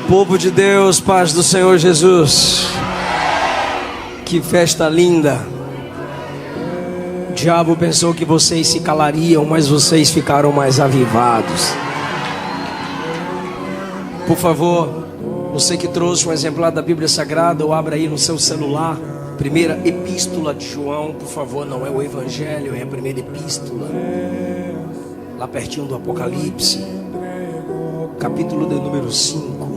Povo de Deus, paz do Senhor Jesus. Que festa linda. O diabo pensou que vocês se calariam, mas vocês ficaram mais avivados. Por favor, você que trouxe um exemplar da Bíblia Sagrada, ou abra aí no seu celular, primeira epístola de João, por favor, não é o Evangelho, é a primeira epístola, lá pertinho do Apocalipse, capítulo de número 5.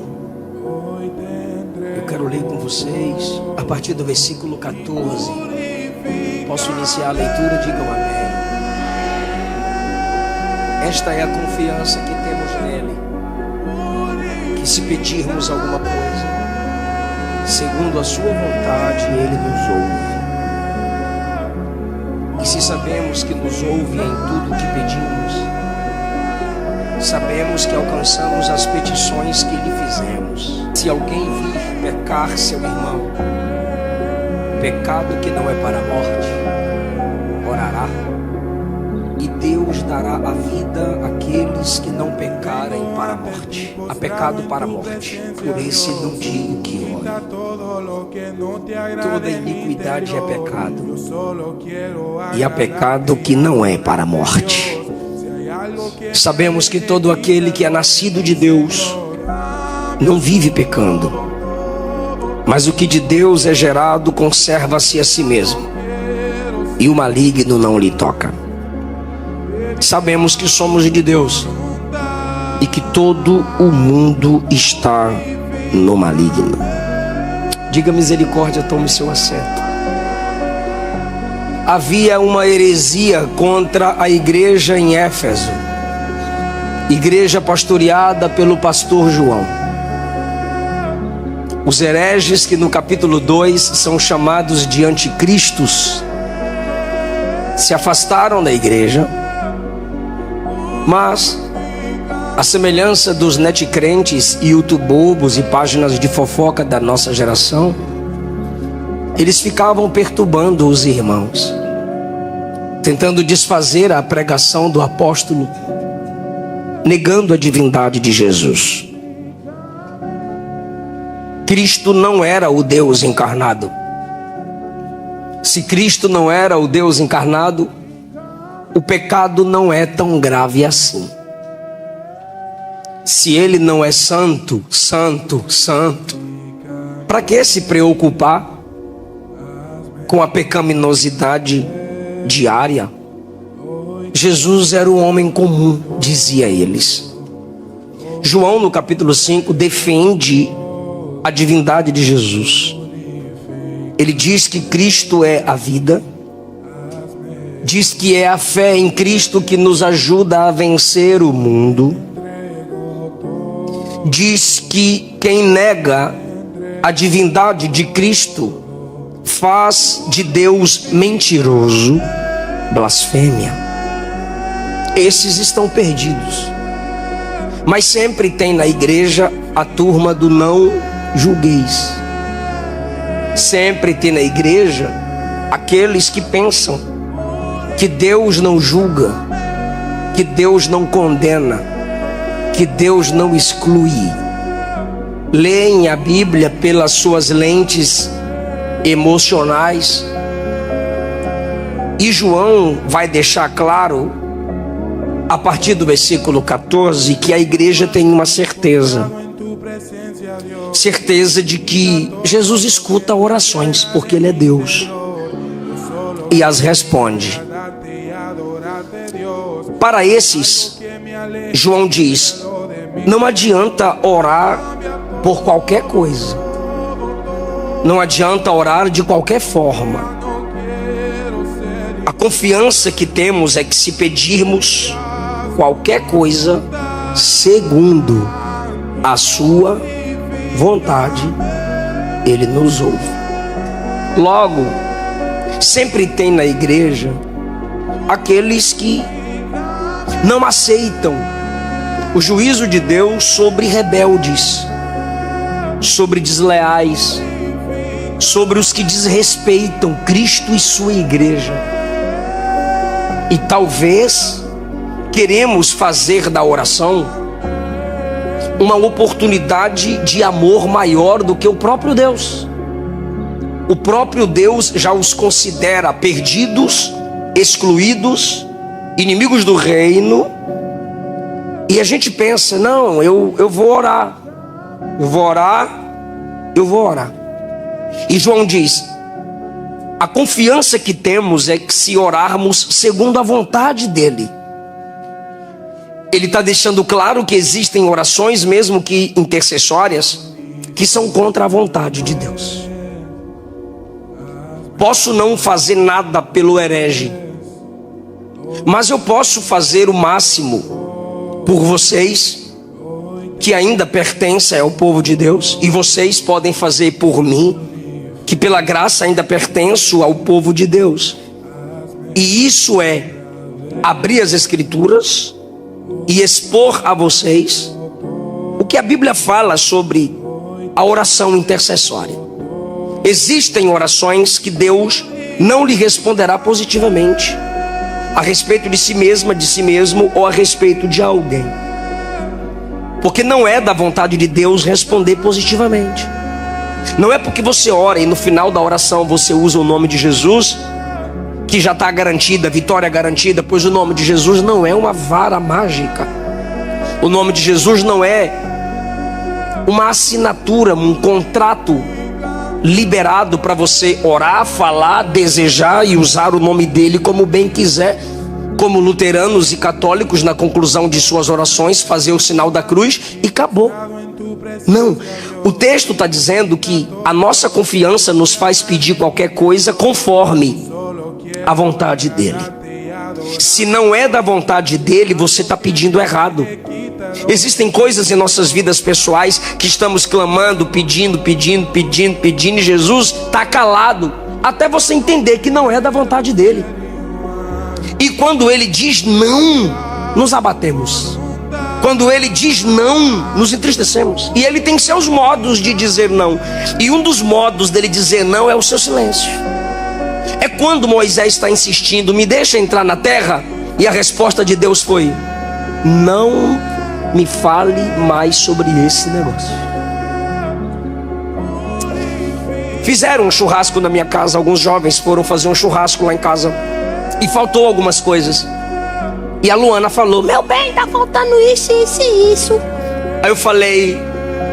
Eu quero ler com vocês a partir do versículo 14. Posso iniciar a leitura? Digam amém. Esta é a confiança que temos nele, que se pedirmos alguma coisa, segundo a sua vontade, ele nos ouve. E se sabemos que nos ouve em tudo o que pedimos, sabemos que alcançamos as petições que lhe fizemos. Se alguém vir pecar seu irmão, pecado que não é para a morte, orará, e Deus dará a vida àqueles que não pecarem para a morte. Há pecado para a morte, por esse não digo que ore. Toda iniquidade é pecado, e há pecado que não é para a morte. Sabemos que todo aquele que é nascido de Deus não vive pecando, mas o que de Deus é gerado conserva-se a si mesmo, e o maligno não lhe toca. Sabemos que somos de Deus e que todo o mundo está no maligno. Diga misericórdia, tome seu assento. Havia uma heresia contra a igreja em Éfeso, igreja pastoreada pelo pastor João. Os hereges, que no capítulo 2 são chamados de anticristos, se afastaram da igreja, mas a semelhança dos netcrentes e youtubobos e páginas de fofoca da nossa geração, eles ficavam perturbando os irmãos, tentando desfazer a pregação do apóstolo, negando a divindade de Jesus. Cristo não era o Deus encarnado. Se Cristo não era o Deus encarnado, o pecado não é tão grave assim. Se ele não é santo, santo, santo, para que se preocupar com a pecaminosidade diária? Jesus era um homem comum, dizia eles. João, no capítulo 5, defende a divindade de Jesus. Ele diz que Cristo é a vida, diz que é a fé em Cristo que nos ajuda a vencer o mundo, diz que quem nega a divindade de Cristo faz de Deus mentiroso, blasfêmia. Esses estão perdidos, mas sempre tem na igreja a turma do não julgueis. Sempre tem na igreja aqueles que pensam que Deus não julga, que Deus não condena, que Deus não exclui. Leem a Bíblia pelas suas lentes emocionais, e João vai deixar claro a partir do versículo 14 que a igreja tem uma certeza de que Jesus escuta orações, porque ele é Deus e as responde. Para esses, João diz: não adianta orar por qualquer coisa, não adianta orar de qualquer forma. A confiança que temos é que se pedirmos qualquer coisa segundo a sua vontade, ele nos ouve. Logo, sempre tem na igreja aqueles que não aceitam o juízo de Deus sobre rebeldes, sobre desleais, sobre os que desrespeitam Cristo e sua igreja. E talvez queremos fazer da oração uma oportunidade de amor maior do que o próprio Deus. O próprio Deus já os considera perdidos, excluídos, inimigos do reino. E a gente pensa, não, eu vou orar. Eu vou orar. E João diz, a confiança que temos é que se orarmos segundo a vontade dele. Ele está deixando claro que existem orações, mesmo que intercessórias, que são contra a vontade de Deus. Posso não fazer nada pelo herege, mas eu posso fazer o máximo por vocês, que ainda pertencem ao povo de Deus, e vocês podem fazer por mim, que pela graça ainda pertenço ao povo de Deus. E isso é abrir as Escrituras e expor a vocês o que a Bíblia fala sobre a oração intercessória. Existem orações que Deus não lhe responderá positivamente a respeito de si mesma, de si mesmo, ou a respeito de alguém, porque não é da vontade de Deus responder positivamente. Não é porque você ora e no final da oração você usa o nome de Jesus que já está garantida, vitória garantida, pois o nome de Jesus não é uma vara mágica. O nome de Jesus não é uma assinatura, um contrato liberado para você orar, falar, desejar e usar o nome dele como bem quiser, como luteranos e católicos na conclusão de suas orações fazer o sinal da cruz e acabou. Não, o texto está dizendo que a nossa confiança nos faz pedir qualquer coisa conforme a vontade dele. Se não é da vontade dele, você está pedindo errado. Existem coisas em nossas vidas pessoais que estamos clamando, pedindo, e Jesus está calado até você entender que não é da vontade dele. E quando ele diz não, nos abatemos. Quando ele diz não, nos entristecemos. E ele tem seus modos de dizer não. E um dos modos dele dizer não é o seu silêncio. É quando Moisés está insistindo, me deixa entrar na terra, e a resposta de Deus foi, não me fale mais sobre esse negócio. Fizeram um churrasco na minha casa, alguns jovens foram fazer um churrasco lá em casa, e faltou algumas coisas. E a Luana falou, meu bem, tá faltando isso, isso e isso. Aí eu falei,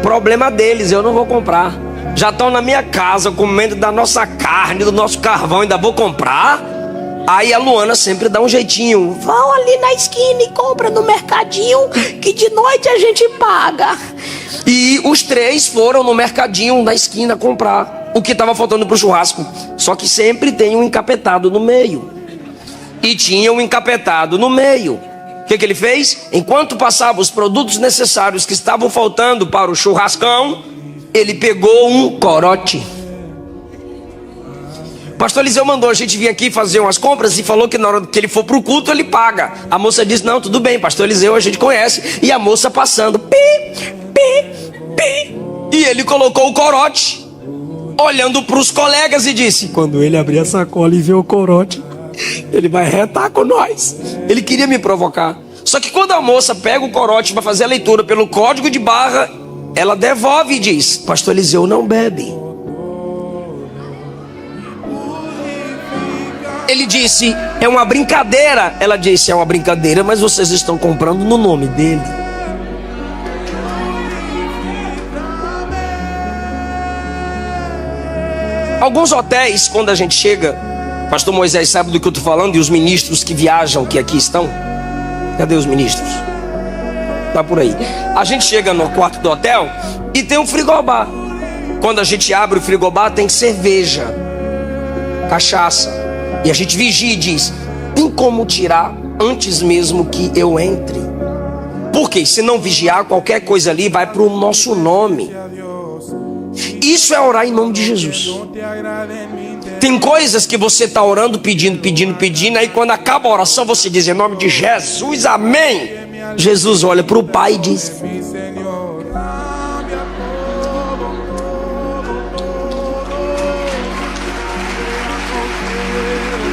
problema deles, eu não vou comprar. Já estão na minha casa comendo da nossa carne, do nosso carvão, ainda vou comprar? Aí a Luana sempre dá um jeitinho, vão ali na esquina e compra no mercadinho, que de noite a gente paga. E os três foram no mercadinho da esquina comprar o que estava faltando para o churrasco. Só que sempre tem um encapetado no meio. E tinha um encapetado no meio. O que ele fez? Enquanto passava os produtos necessários que estavam faltando para o churrascão, ele pegou um corote. Pastor Eliseu mandou a gente vir aqui fazer umas compras e falou que na hora que ele for para o culto ele paga. A moça disse, não, tudo bem, Pastor Eliseu a gente conhece. E a moça passando, pi, pi, pi. E ele colocou o corote, olhando para os colegas e disse, quando ele abrir a sacola e ver o corote, ele vai retar com nós. Ele queria me provocar. Só que quando a moça pega o corote para fazer a leitura pelo código de barra, ela devolve e diz, Pastor Eliseu não bebe. Ele disse, é uma brincadeira. Ela disse, é uma brincadeira, mas vocês estão comprando no nome dele. Alguns hotéis, quando a gente chega, Pastor Moisés sabe do que eu estou falando, e os ministros que viajam, que aqui estão, cadê os ministros? Tá por aí. A gente chega no quarto do hotel e tem um frigobar. Quando a gente abre o frigobar tem cerveja, cachaça. E a gente vigia e diz, tem como tirar antes mesmo que eu entre? Porque se não vigiar, qualquer coisa ali vai para o nosso nome. Isso é orar em nome de Jesus. Tem coisas que você está orando, pedindo, aí quando acaba a oração você diz em nome de Jesus, amém. Jesus olha para o Pai e diz,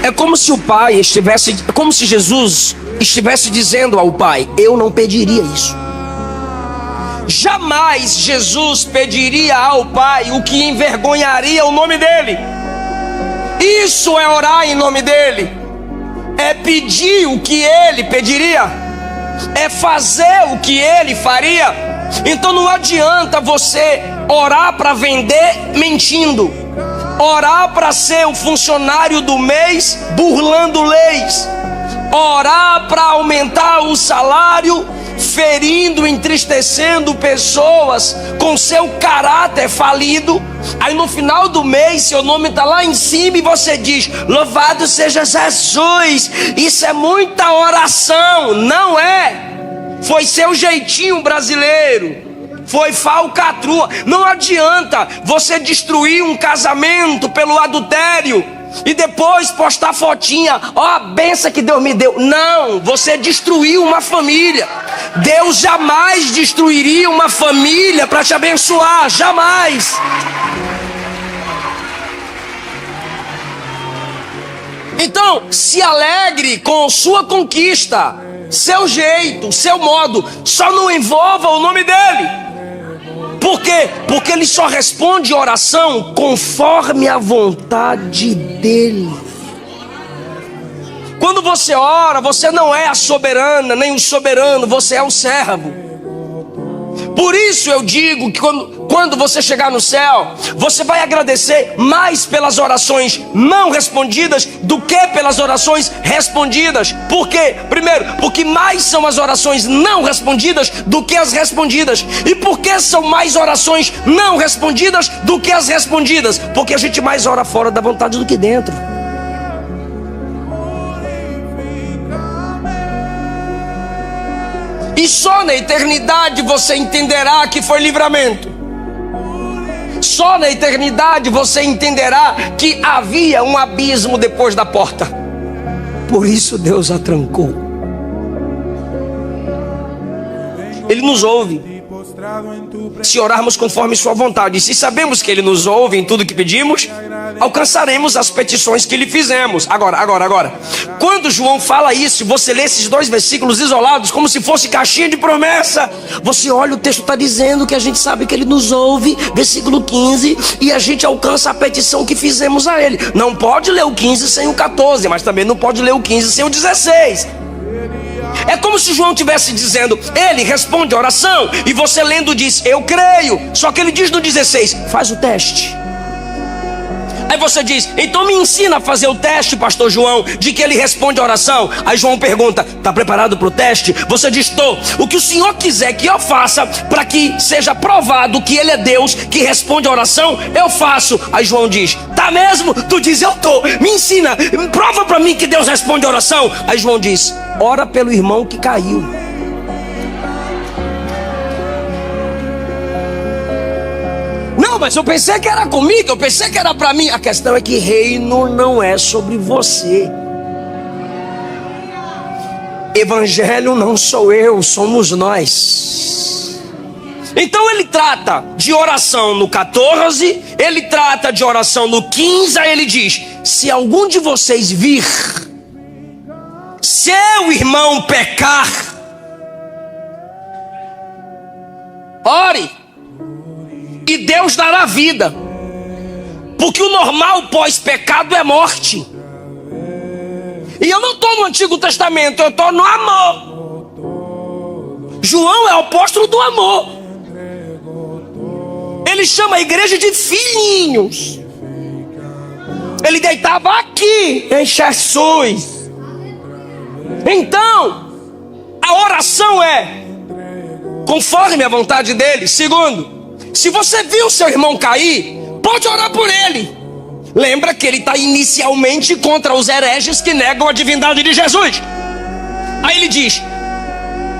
é como se o Pai estivesse, como se Jesus estivesse dizendo ao Pai, eu não pediria isso. Jamais Jesus pediria ao Pai o que envergonharia o nome dele. Isso é orar em nome dele. É pedir o que ele pediria. É fazer o que ele faria. Então não adianta você orar para vender mentindo, orar para ser o funcionário do mês burlando leis, orar para aumentar o salário ferindo, entristecendo pessoas com seu caráter falido. Aí no final do mês seu nome está lá em cima e você diz: louvado seja Jesus. Isso é muita oração. Não é. Foi seu jeitinho brasileiro, foi falcatrua. Não adianta você destruir um casamento pelo adultério e depois postar fotinha: ó, a benção que Deus me deu. Não, você destruiu uma família. Deus jamais destruiria uma família para te abençoar, jamais. Então, se alegre com sua conquista, seu jeito, seu modo, só não envolva o nome dele. Por quê? Porque ele só responde oração conforme a vontade dele. Quando você ora, você não é a soberana, nem o soberano, você é o servo. Por isso eu digo que quando você chegar no céu, você vai agradecer mais pelas orações não respondidas do que pelas orações respondidas. Por quê? Primeiro, porque mais são as orações não respondidas do que as respondidas. E por que são mais orações não respondidas do que as respondidas? Porque a gente mais ora fora da vontade do que dentro. E só na eternidade você entenderá que foi livramento. Só na eternidade você entenderá que havia um abismo depois da porta. Por isso Deus a trancou. Ele nos ouve se orarmos conforme sua vontade. E se sabemos que ele nos ouve em tudo que pedimos, alcançaremos as petições que lhe fizemos. Agora, quando João fala isso, você lê esses dois versículos isolados como se fosse caixinha de promessa. Você olha, o texto está dizendo que a gente sabe que ele nos ouve, versículo 15, e a gente alcança a petição que fizemos a ele. Não pode ler o 15 sem o 14, mas também não pode ler o 15 sem o 16. É como se João estivesse dizendo: ele responde a oração, e você lendo diz: eu creio. Só que ele diz no 16: faz o teste. Aí você diz: então me ensina a fazer o teste, pastor João, de que ele responde a oração. Aí João pergunta: está preparado para o teste? Você diz: estou. O que o Senhor quiser que eu faça para que seja provado que ele é Deus que responde a oração, eu faço. Aí João diz: tá mesmo? Tu diz: eu estou. Me ensina, prova para mim que Deus responde a oração. Aí João diz: ora pelo irmão que caiu. Não, mas eu pensei que era comigo, eu pensei que era para mim. A questão é que reino não é sobre você. Evangelho não sou eu, somos nós. Então ele trata de oração no 14, ele trata de oração no 15, aí ele diz: se algum de vocês vir seu irmão pecar, ore, e Deus dará vida. Porque o normal pós-pecado é morte. E eu não estou no Antigo Testamento, eu estou no amor. João é o apóstolo do amor. Ele chama a igreja de filhinhos. Ele deitava aqui em Jesus. Então, a oração é conforme a vontade dele. Segundo, se você viu seu irmão cair, pode orar por ele. Lembra que ele está inicialmente contra os hereges que negam a divindade de Jesus. Aí ele diz: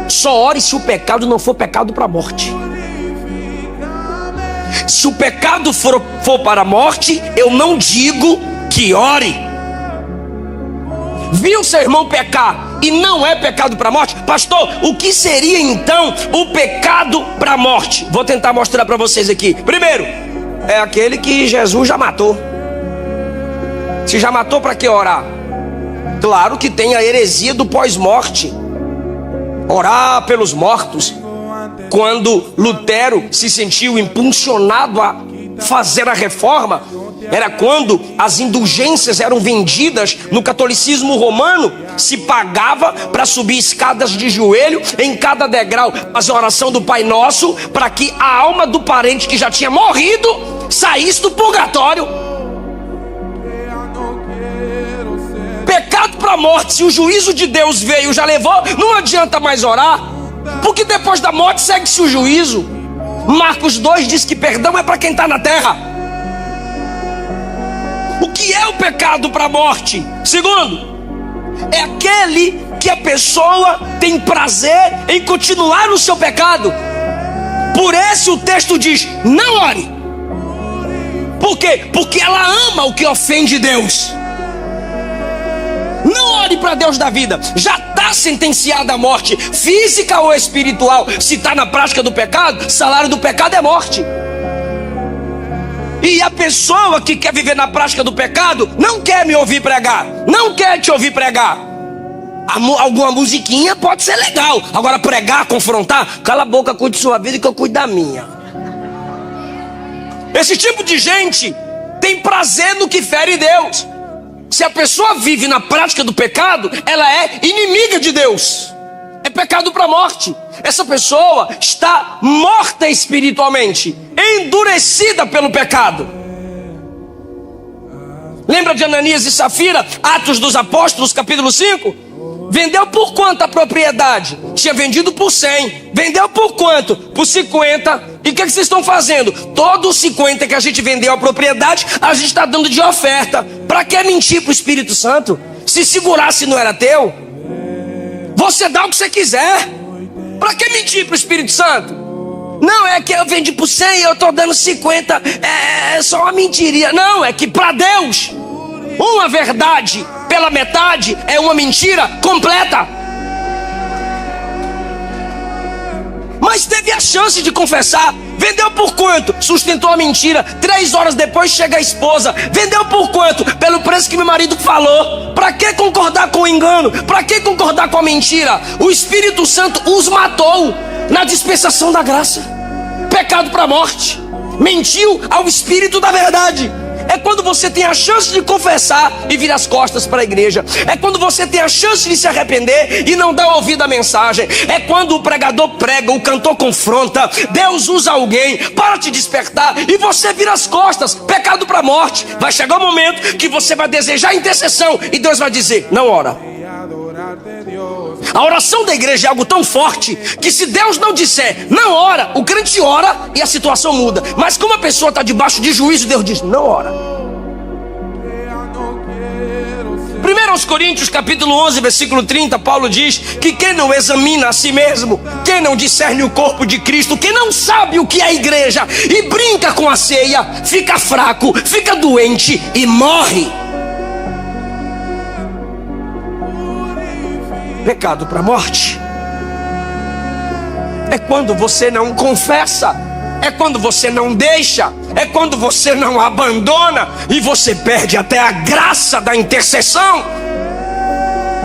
só ore se o pecado não for pecado para a morte. Se o pecado for para a morte, eu não digo que ore. Viu seu irmão pecar e não é pecado para a morte? Pastor, o que seria então o pecado para a morte? Vou tentar mostrar para vocês aqui. Primeiro, é aquele que Jesus já matou. Se já matou, para que orar? Claro que tem a heresia do pós-morte, orar pelos mortos. Quando Lutero se sentiu impulsionado a fazer a reforma, era quando as indulgências eram vendidas no catolicismo romano. Se pagava para subir escadas de joelho em cada degrau, fazer a oração do Pai Nosso, para que a alma do parente que já tinha morrido saísse do purgatório. Pecado para a morte, se o juízo de Deus veio, já levou, não adianta mais orar, porque depois da morte segue-se o juízo. Marcos 2 diz que perdão é para quem está na terra. O que é o pecado para a morte? Segundo, é aquele que a pessoa tem prazer em continuar no seu pecado. Por esse o texto diz: não ore. Por quê? Porque ela ama o que ofende Deus. Não ore para Deus da vida. Já está sentenciada a morte, física ou espiritual. Se está na prática do pecado, salário do pecado é morte. E a pessoa que quer viver na prática do pecado não quer me ouvir pregar, não quer te ouvir pregar. Alguma musiquinha pode ser legal. Agora pregar, confrontar, cala a boca, cuide de sua vida que eu cuido da minha. Esse tipo de gente tem prazer no que fere Deus. Se a pessoa vive na prática do pecado, ela é inimiga de Deus. É pecado para a morte. Essa pessoa está morta espiritualmente, endurecida pelo pecado. Lembra de Ananias e Safira? Atos dos Apóstolos, capítulo 5? Vendeu por quanto a propriedade? Tinha vendido por 100. Vendeu por quanto? Por 50. E o que vocês estão fazendo? Todos os 50 que a gente vendeu a propriedade, a gente está dando de oferta. Para que mentir para o Espírito Santo? Se segurasse não era teu, você dá o que você quiser. Para que mentir para o Espírito Santo? Não, é que eu vendi por 100 e eu estou dando 50. É só uma mentiria. Não, é que para Deus, uma verdade pela metade é uma mentira completa. Mas teve a chance de confessar. Vendeu por quanto? Sustentou a mentira. 3 horas depois chega a esposa. Vendeu por quanto? Pelo preço que meu marido falou. Para que concordar com o engano? Para que concordar com a mentira? O Espírito Santo os matou na dispensação da graça. Pecado para a morte. Mentiu ao Espírito da verdade. É quando você tem a chance de confessar e vira as costas para a igreja. É quando você tem a chance de se arrepender e não dá ouvido à mensagem. É quando o pregador prega, o cantor confronta, Deus usa alguém para te despertar e você vira as costas. Pecado para a morte. Vai chegar o momento que você vai desejar intercessão e Deus vai dizer: não ora. A oração da igreja é algo tão forte que se Deus não disser não ora, o crente ora e a situação muda. Mas como a pessoa está debaixo de juízo, Deus diz: não ora. 1 Coríntios capítulo 11 versículo 30, Paulo diz que quem não examina a si mesmo, quem não discerne o corpo de Cristo, quem não sabe o que é a igreja e brinca com a ceia, fica fraco, fica doente e morre. Pecado para a morte é quando você não confessa, é quando você não deixa, é quando você não abandona e você perde até a graça da intercessão.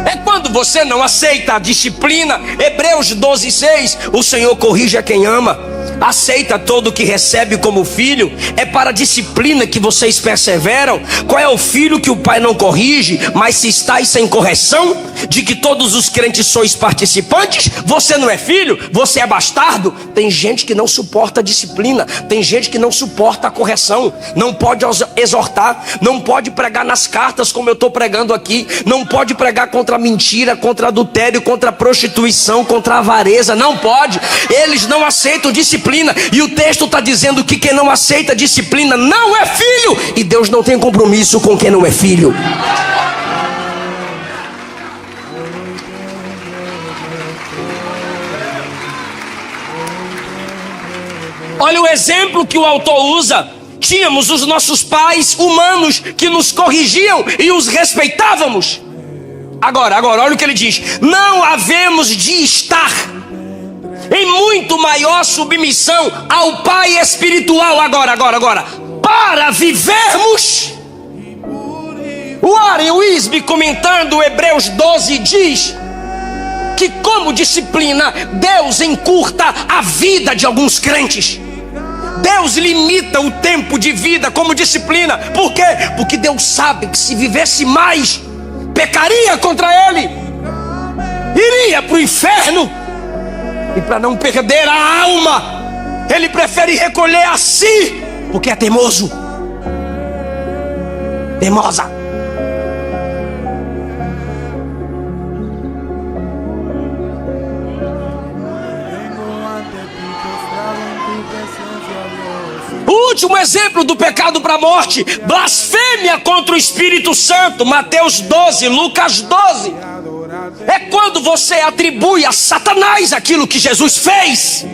É quando você não aceita a disciplina. Hebreus 12:6, o Senhor corrige a quem ama, aceita todo o que recebe como filho. É para a disciplina que vocês perseveram. Qual é o filho que o pai não corrige? Mas se estáis sem correção, de que todos os crentes sois participantes, você não é filho, você é bastardo. Tem gente que não suporta a disciplina, tem gente que não suporta a correção, não pode exortar, não pode pregar nas cartas como eu estou pregando aqui, não pode pregar contra a mentira, contra adultério, contra a prostituição, contra a avareza, não pode. Eles não aceitam disciplina. E o texto está dizendo que quem não aceita disciplina não é filho. E Deus não tem compromisso com quem não é filho. Olha o exemplo que o autor usa. Tínhamos os nossos pais humanos que nos corrigiam e os respeitávamos. Agora, olha o que ele diz: não havemos de estar em muito maior submissão ao Pai espiritual. Agora, para vivermos. O Warren Wisby, comentando Hebreus 12, diz que, como disciplina, Deus encurta a vida de alguns crentes. Deus limita o tempo de vida como disciplina. Por quê? Porque Deus sabe que se vivesse mais, pecaria contra Ele, iria para o inferno. E para não perder a alma, Ele prefere recolher a si, porque é teimoso, teimosa. O último exemplo do pecado para a morte: blasfêmia contra o Espírito Santo. Mateus 12, Lucas 12. É quando você atribui a Satanás aquilo que Jesus fez.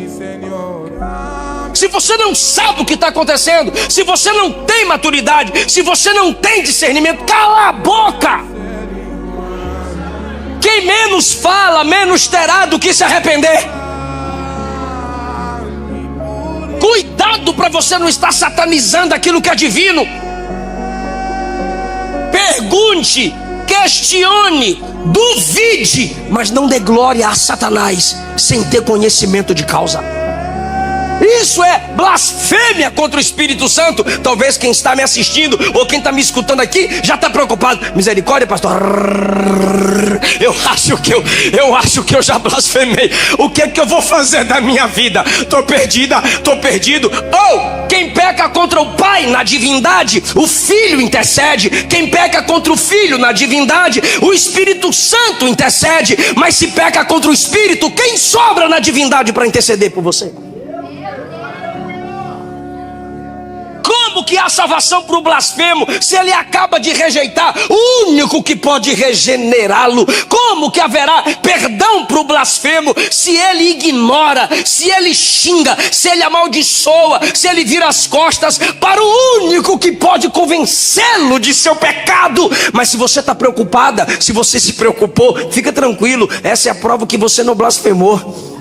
Se você não sabe o que está acontecendo, se você não tem maturidade, se você não tem discernimento, cala a boca. Quem menos fala, menos terá do que se arrepender. Cuidado para você não estar satanizando aquilo que é divino. Pergunte, questione, duvide, mas não dê glória a Satanás sem ter conhecimento de causa. Isso é blasfêmia contra o Espírito Santo. Talvez quem está me assistindo ou quem está me escutando aqui já está preocupado. Misericórdia, pastor. Eu acho que eu já blasfemei. O que é que eu vou fazer da minha vida? Estou perdida, estou perdido. Ou quem peca contra o Pai na divindade, o Filho intercede. Quem peca contra o Filho na divindade, o Espírito Santo intercede. Mas se peca contra o Espírito, quem sobra na divindade para interceder por você? Como que há salvação para o blasfemo se ele acaba de rejeitar o único que pode regenerá-lo? Como que haverá perdão para o blasfemo se ele ignora, se ele xinga, se ele amaldiçoa, se ele vira as costas para o único que pode convencê-lo de seu pecado? Mas se você está preocupada, se você se preocupou, fica tranquilo, essa é a prova que você não blasfemou.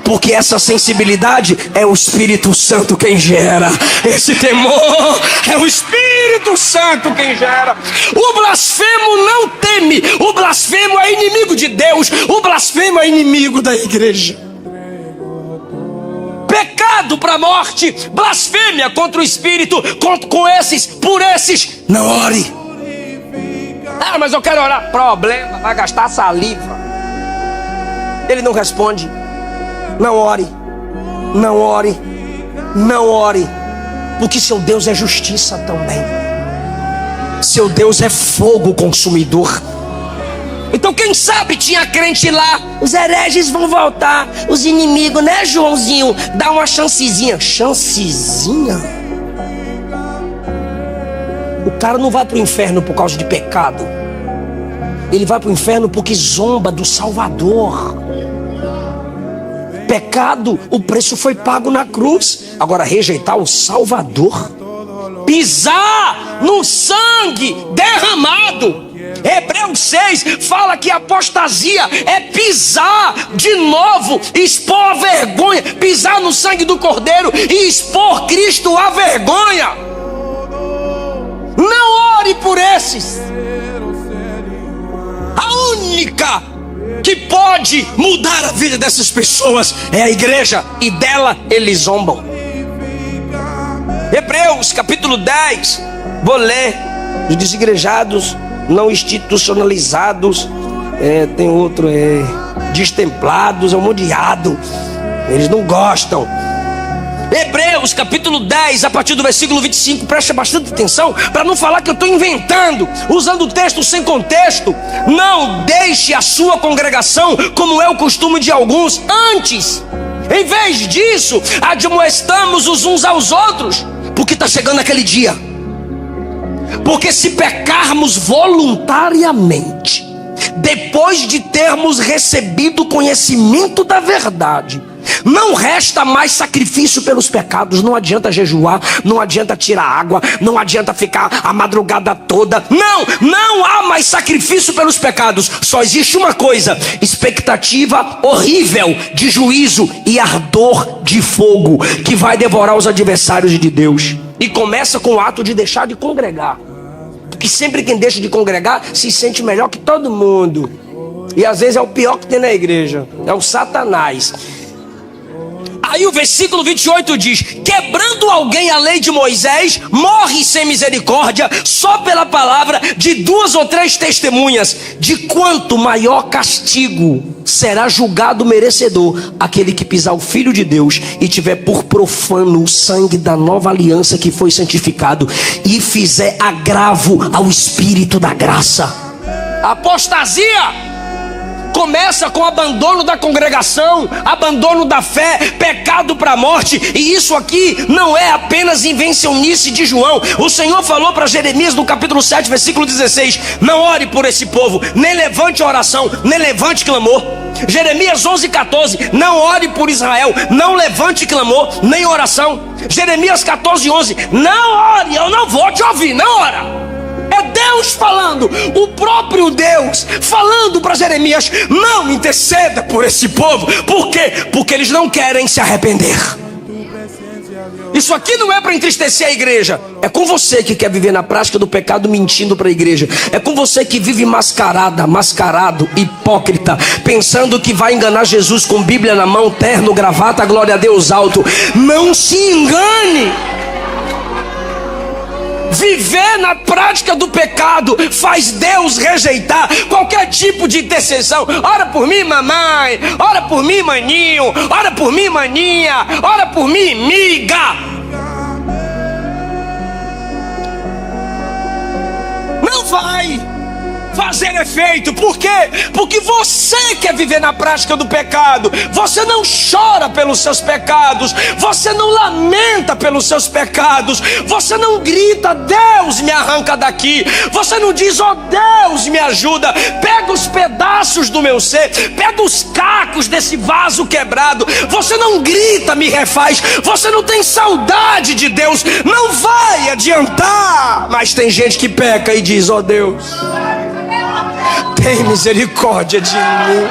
Porque essa sensibilidade é o Espírito Santo quem gera. Esse temor é o Espírito Santo quem gera. O blasfemo não teme. O blasfemo é inimigo de Deus. O blasfemo é inimigo da igreja. Pecado para a morte, blasfêmia contra o Espírito. Por esses, não ore. Ah, mas eu quero orar. Problema, vai gastar saliva. Ele não responde. Não ore, não ore, não ore, porque seu Deus é justiça também. Seu Deus é fogo consumidor. Então quem sabe tinha crente lá. Os hereges vão voltar, os inimigos, né, Joãozinho? Dá uma chancezinha. Chancezinha? O cara não vai para o inferno por causa de pecado. Ele vai para o inferno porque zomba do Salvador. Pecado, o preço foi pago na cruz. Agora rejeitar o Salvador, pisar no sangue derramado. Hebreus 6 fala que apostasia é pisar de novo, expor a vergonha, pisar no sangue do Cordeiro e expor Cristo à vergonha. Não ore por esses. A única que pode mudar a vida dessas pessoas é a igreja, e dela eles zombam. Hebreus capítulo 10, vou ler. Os desigrejados, não institucionalizados, tem outro, destemplados, odiado, eles não gostam. Hebreus capítulo 10, a partir do versículo 25, preste bastante atenção, para não falar que eu estou inventando, usando o texto sem contexto. Não deixe a sua congregação como é o costume de alguns. Antes, em vez disso, admoestamos os uns aos outros, porque está chegando aquele dia. Porque se pecarmos voluntariamente, depois de termos recebido conhecimento da verdade, não resta mais sacrifício pelos pecados. Não adianta jejuar, não adianta tirar água, não adianta ficar a madrugada toda. Não há mais sacrifício pelos pecados. Só existe uma coisa: expectativa horrível de juízo e ardor de fogo que vai devorar os adversários de Deus. E começa com o ato de deixar de congregar. Porque sempre quem deixa de congregar se sente melhor que todo mundo. E às vezes é o pior que tem na igreja, é o Satanás. Aí o versículo 28 diz: quebrando alguém a lei de Moisés, morre sem misericórdia, só pela palavra de 2 ou 3 testemunhas. De quanto maior castigo será julgado merecedor aquele que pisar o Filho de Deus e tiver por profano o sangue da nova aliança que foi santificado e fizer agravo ao Espírito da graça. A apostasia começa com abandono da congregação, abandono da fé, pecado para a morte. E isso aqui não é apenas invencionice de João. O Senhor falou para Jeremias no capítulo 7, versículo 16: não ore por esse povo, nem levante oração, nem levante clamor. Jeremias 11:14: não ore por Israel, não levante clamor, nem oração. Jeremias 14:11: não ore, eu não vou te ouvir, não ora. É Deus falando, o próprio Deus falando para Jeremias: não interceda por esse povo. Por quê? Porque eles não querem se arrepender. Isso aqui não é para entristecer a igreja. É com você que quer viver na prática do pecado, mentindo para a igreja. É com você que vive mascarado, hipócrita, pensando que vai enganar Jesus com Bíblia na mão, terno, gravata, glória a Deus alto. Não se engane. Viver na prática do pecado faz Deus rejeitar qualquer tipo de intercessão. Ora por mim, mamãe. Ora por mim, maninho. Ora por mim, maninha. Ora por mim, miga. Não vai fazer efeito. Por quê? Porque você quer viver na prática do pecado. Você não chora pelos seus pecados, você não lamenta pelos seus pecados, você não grita: Deus me arranca daqui. Você não diz: ó Deus me ajuda. Pega os pedaços do meu ser, pega os cacos desse vaso quebrado. Você não grita: me refaz. Você não tem saudade de Deus. Não vai adiantar. Mas tem gente que peca e diz: ó Deus, tem misericórdia de mim.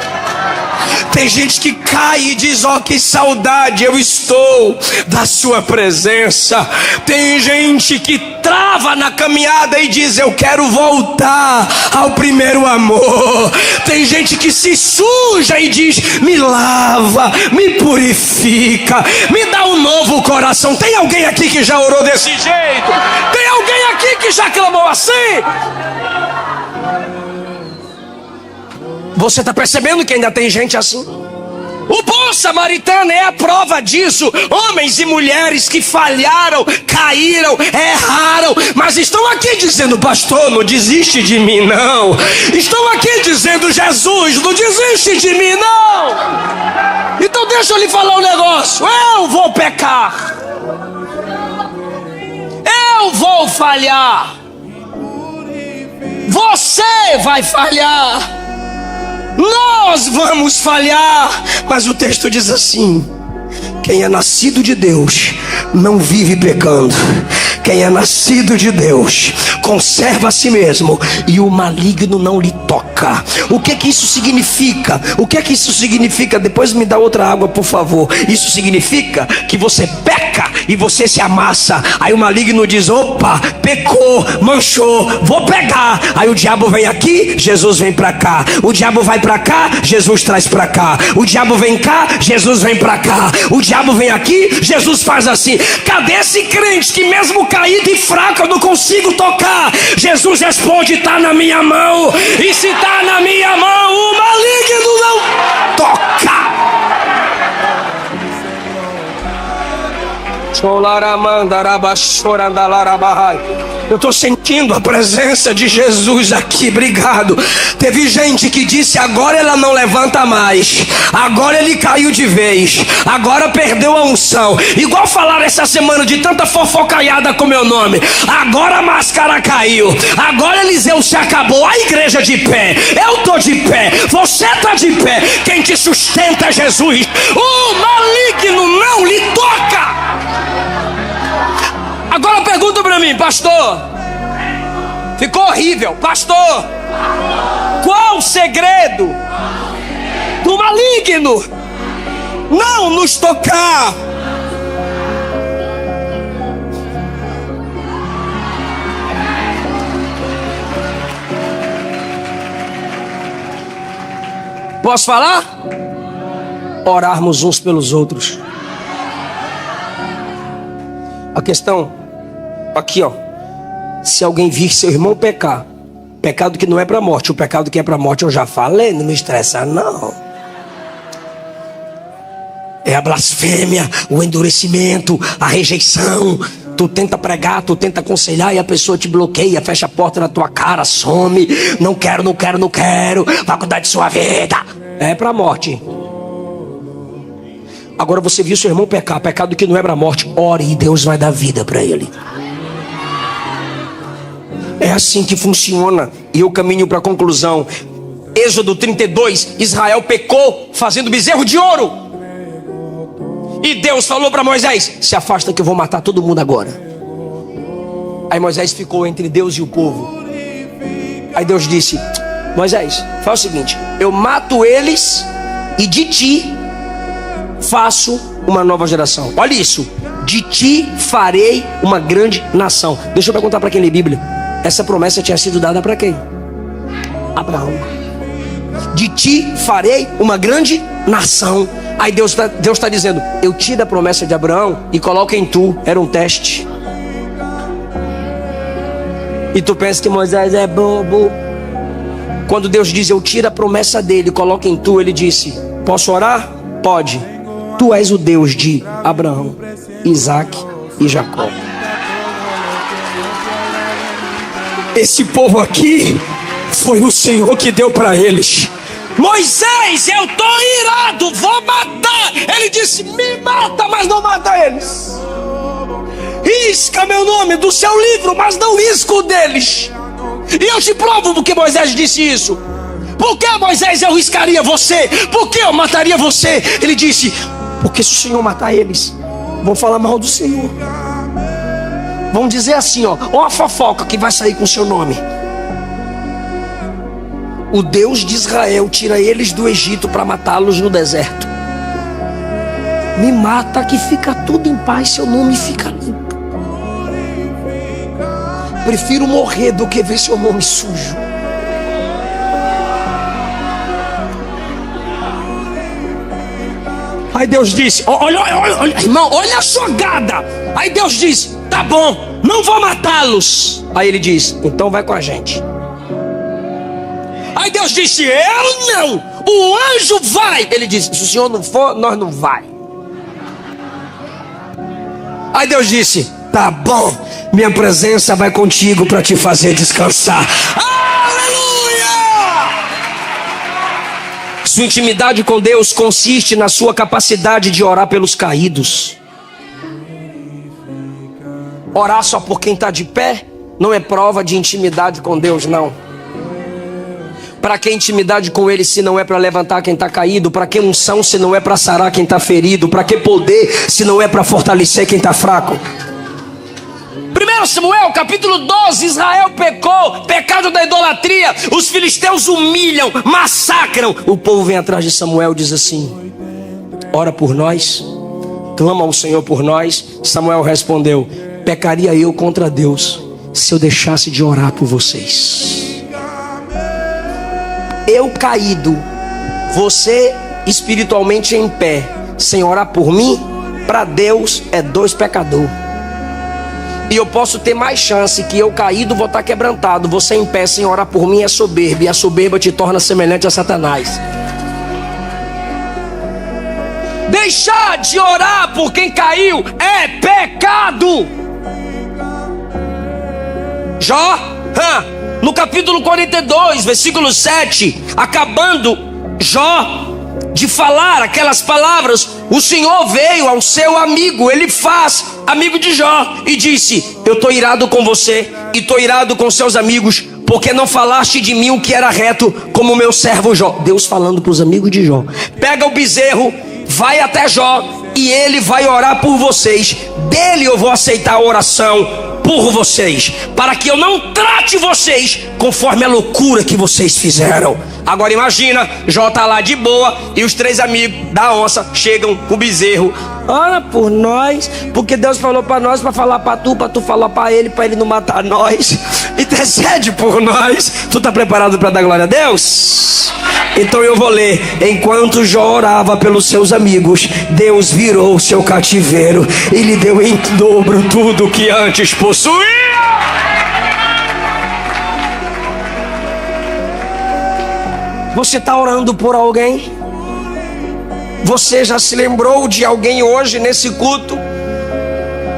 Tem gente que cai e diz: ó, que saudade eu estou da sua presença. Tem gente que trava na caminhada e diz: eu quero voltar ao primeiro amor. Tem gente que se suja e diz: me lava, me purifica, me dá um novo coração. Tem alguém aqui que já orou desse jeito? Tem alguém aqui que já clamou assim? Você está percebendo que ainda tem gente assim? O bom samaritano é a prova disso. Homens e mulheres que falharam, caíram, erraram, mas estão aqui dizendo: pastor, não desiste de mim não. Estão aqui dizendo: Jesus, não desiste de mim não. Então deixa eu lhe falar um negócio. Eu vou pecar, eu vou falhar, você vai falhar, nós vamos falhar. Mas o texto diz assim: quem é nascido de Deus não vive pecando. Quem é nascido de Deus conserva a si mesmo, e o maligno não lhe toca. O que que isso significa? O que que isso significa? Depois me dá outra água, por favor. Isso significa que você peca e você se amassa. Aí o maligno diz: opa, pecou, manchou, vou pegar. Aí o diabo vem aqui, Jesus vem pra cá. O diabo vai pra cá, Jesus traz pra cá. O diabo vem cá, Jesus vem pra cá. O diabo vem aqui, Jesus faz assim. Cadê esse crente que mesmo caído e fraco eu não consigo tocar? Jesus responde: está na minha mão. E se está na minha mão, o maligno não toca. Eu estou sentindo a presença de Jesus aqui. Obrigado. Teve gente que disse: agora ela não levanta mais, agora ele caiu de vez, agora perdeu a unção. Igual falaram essa semana de tanta fofocaiada com meu nome: agora a máscara caiu, agora Eliseu se acabou. A igreja de pé, eu estou de pé, você está de pé. Quem te sustenta é Jesus. O maligno não lhe toca. Agora pergunta para mim: pastor, ficou horrível, pastor, qual o segredo do maligno não nos tocar? Posso falar? Orarmos uns pelos outros. A questão, aqui ó, se alguém vir seu irmão pecar, pecado que não é para morte, o pecado que é para morte eu já falei, não me estressa não. É a blasfêmia, o endurecimento, a rejeição. Tu tenta pregar, tu tenta aconselhar e a pessoa te bloqueia, fecha a porta na tua cara, some. Não quero, não quero, não quero. Vai cuidar de sua vida. É para morte. Agora você viu seu irmão pecar, pecado que não é para morte, ore e Deus vai dar vida para ele. É assim que funciona. E eu caminho para a conclusão. Êxodo 32, Israel pecou fazendo bezerro de ouro. E Deus falou para Moisés: se afasta que eu vou matar todo mundo agora. Aí Moisés ficou entre Deus e o povo. Aí Deus disse: Moisés, faz o seguinte, eu mato eles e de ti faço uma nova geração. Olha isso, de ti farei uma grande nação. Deixa eu perguntar para quem lê Bíblia, essa promessa tinha sido dada para quem? Abraão. De ti farei uma grande nação. Aí Deus está dizendo: eu tiro a promessa de Abraão e coloco em tu. Era um teste. E tu pensa que Moisés é bobo. Quando Deus diz eu tiro a promessa dele e coloco em tu, ele disse: posso orar? Pode. Tu és o Deus de Abraão, Isaac e Jacó. Esse povo aqui foi o Senhor que deu para eles. Moisés, eu tô irado, vou matar. Ele disse: me mata, mas não mata eles. Risca meu nome do seu livro, mas não risca o deles. E eu te provo porque Moisés disse isso. Por que, Moisés, eu riscaria você? Por que eu mataria você? Ele disse: porque se o Senhor matar eles, vão falar mal do Senhor. Vão dizer assim, ó a fofoca que vai sair com o seu nome. O Deus de Israel tira eles do Egito para matá-los no deserto. Me mata que fica tudo em paz, seu nome fica limpo. Prefiro morrer do que ver seu nome sujo. Aí Deus disse: olha, irmão, olha a jogada. Aí Deus disse: tá bom, não vou matá-los. Aí ele diz: então vai com a gente. Aí Deus disse: eu não, o anjo vai. Ele disse: se o Senhor não for, nós não vai. Aí Deus disse: tá bom, minha presença vai contigo para te fazer descansar. Aleluia! Sua intimidade com Deus consiste na sua capacidade de orar pelos caídos. Orar só por quem está de pé não é prova de intimidade com Deus, não. Para que intimidade com Ele se não é para levantar quem está caído? Para que unção se não é para sarar quem está ferido? Para que poder se não é para fortalecer quem está fraco? 1 Samuel capítulo 12, Israel pecou, pecado da idolatria. Os filisteus humilham, massacram. O povo vem atrás de Samuel e diz assim: ora por nós, clama ao Senhor por nós. Samuel respondeu: pecaria eu contra Deus se eu deixasse de orar por vocês. Eu caído, você espiritualmente em pé, sem orar por mim, para Deus é dois pecadores. E eu posso ter mais chance que eu caído vou estar quebrantado. Você em pé sem orar por mim é soberba, e a soberba te torna semelhante a Satanás. Deixar de orar por quem caiu é pecado. Jó, no capítulo 42, versículo 7, acabando Jó de falar aquelas palavras, o Senhor veio ao seu amigo, ele faz amigo de Jó, e disse: eu estou irado com você e estou irado com seus amigos, porque não falaste de mim o que era reto, como meu servo Jó. Deus falando para os amigos de Jó: pega o bezerro, vai até Jó e ele vai orar por vocês. Dele eu vou aceitar a oração por vocês, para que eu não trate vocês conforme a loucura que vocês fizeram. Agora imagina, Jó está lá de boa e os três amigos da onça chegam com o bezerro Ora por nós, porque Deus falou para nós, para falar para tu falar para ele não matar nós. Intercede por nós. Tu tá preparado para dar glória a Deus? Então eu vou ler. Enquanto Jó orava pelos seus amigos, Deus virou o seu cativeiro e lhe deu em dobro tudo que antes possuía. Você está orando por alguém? Você já se lembrou de alguém hoje nesse culto?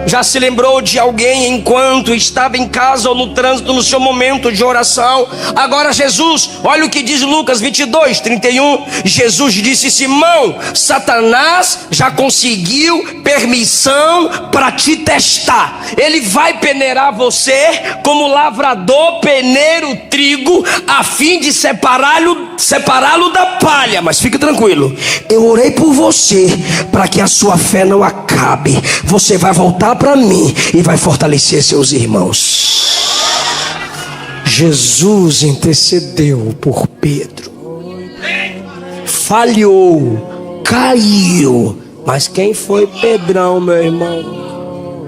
Já se lembrou de alguém enquanto estava em casa ou no trânsito, no seu momento de oração? Agora Jesus, olha o que diz Lucas 22:31. Jesus disse: Simão, Satanás já conseguiu permissão para te testar. Ele vai peneirar você como lavrador peneira o trigo, a fim de separá-lo da palha. Mas fique tranquilo, eu orei por você para que a sua fé não acabe. Você vai voltar para mim e vai fortalecer seus irmãos. Jesus intercedeu por Pedro. Falhou, caiu, mas quem foi Pedrão, meu irmão?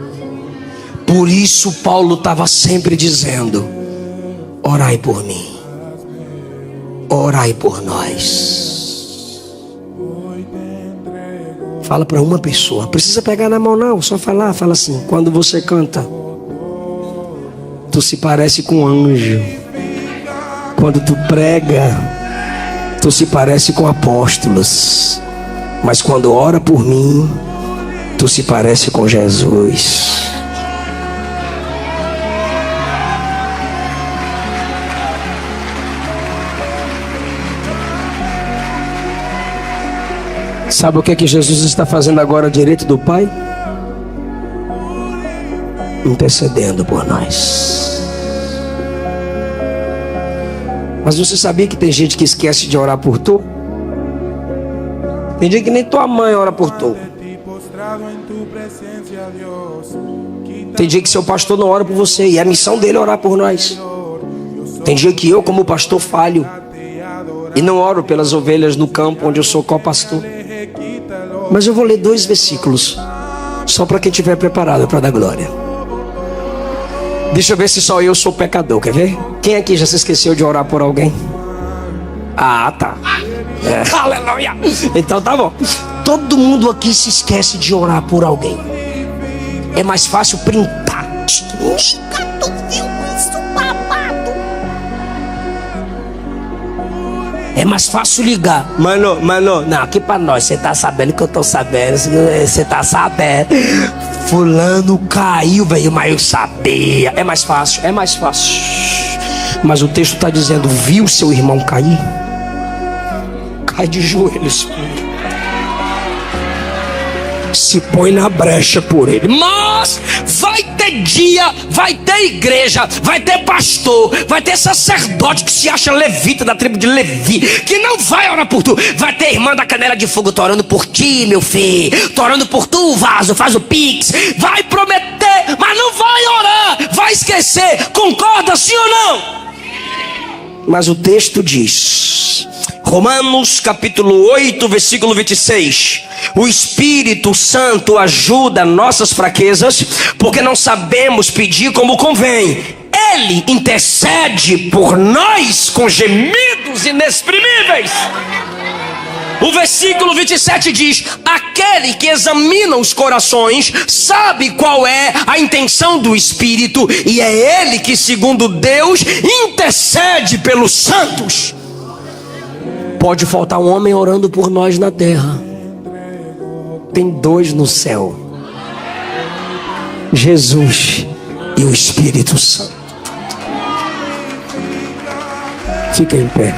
Por isso Paulo estava sempre dizendo: orai por mim, orai por nós. Fala para uma pessoa, não precisa pegar na mão não, só falar, fala assim: quando você canta, tu se parece com um anjo. Quando tu prega, tu se parece com apóstolos. Mas quando ora por mim, tu se parece com Jesus. Sabe o que é que Jesus está fazendo agora direito do Pai? Intercedendo por nós. Mas você sabia que tem gente que esquece de orar por tu? Tem dia que nem tua mãe ora por tu. Tem dia que seu pastor não ora por você e é a missão dele orar por nós. Tem dia que eu, como pastor, falho e não oro pelas ovelhas no campo onde eu sou co-pastor. Mas eu vou ler 2 versículos, só para quem estiver preparado para dar glória. Deixa eu ver se só eu sou pecador, quer ver? Quem aqui já se esqueceu de orar por alguém? Ah, tá. Aleluia. Então tá bom. Todo mundo aqui se esquece de orar por alguém. É mais fácil printar. Tu viu isso, babado? É mais fácil ligar. Mano, não, aqui pra nós, você tá sabendo que eu tô sabendo, você tá sabendo. Fulano caiu, velho, mas eu sabia. É mais fácil. Mas o texto tá dizendo: viu seu irmão cair? Cai de joelhos. Se põe na brecha por ele. Mas vai ter dia, vai ter igreja, vai ter pastor, vai ter sacerdote que se acha levita da tribo de Levi, que não vai orar por tu. Vai ter irmã da canela de fogo, tô orando por ti, meu filho, tô orando por tu, vaso, faz o pix. Vai prometer, mas não vai orar, vai esquecer. Concorda, sim ou não? Mas o texto diz, Romanos capítulo 8, versículo 26: o Espírito Santo ajuda nossas fraquezas, porque não sabemos pedir como convém. Ele intercede por nós com gemidos inexprimíveis. O versículo 27 diz: aquele que examina os corações sabe qual é a intenção do Espírito, e é ele que, segundo Deus, intercede pelos santos. Pode faltar um homem orando por nós na terra, tem 2 no céu: Jesus e o Espírito Santo. Fica em pé.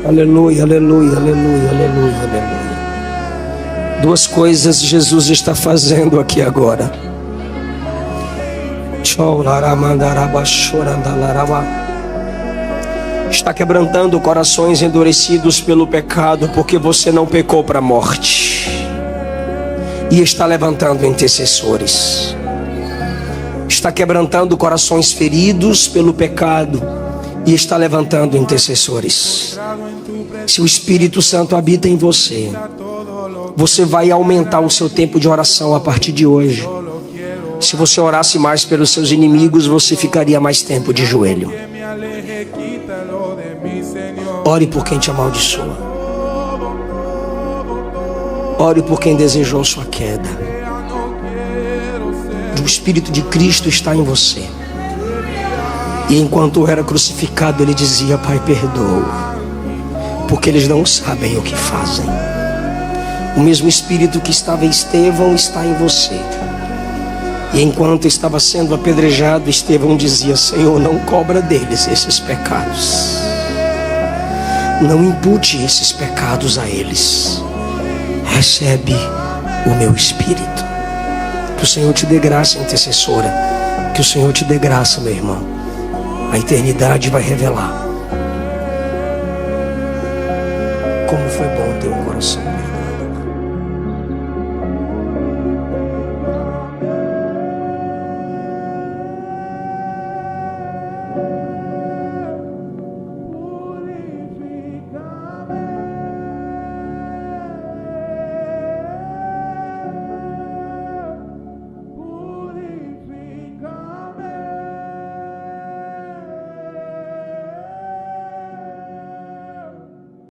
Aleluia, aleluia, aleluia, aleluia, aleluia. 2 coisas Jesus está fazendo aqui agora. Está quebrantando corações endurecidos pelo pecado, porque você não pecou para a morte. E está levantando intercessores. Está quebrantando corações feridos pelo pecado e está levantando intercessores. Se o Espírito Santo habita em você, você vai aumentar o seu tempo de oração a partir de hoje. Se você orasse mais pelos seus inimigos, você ficaria mais tempo de joelho. Ore por quem te amaldiçoa. Ore por quem desejou sua queda. O Espírito de Cristo está em você. E enquanto era crucificado, ele dizia: Pai, perdoa, porque eles não sabem o que fazem. O mesmo Espírito que estava em Estevão está em você. E enquanto estava sendo apedrejado, Estevão dizia: Senhor, não cobra deles esses pecados. Não impute esses pecados a eles. Recebe o meu Espírito. Que o Senhor te dê graça, intercessora. Que o Senhor te dê graça, meu irmão. A eternidade vai revelar como foi bom ter um coração perdoado.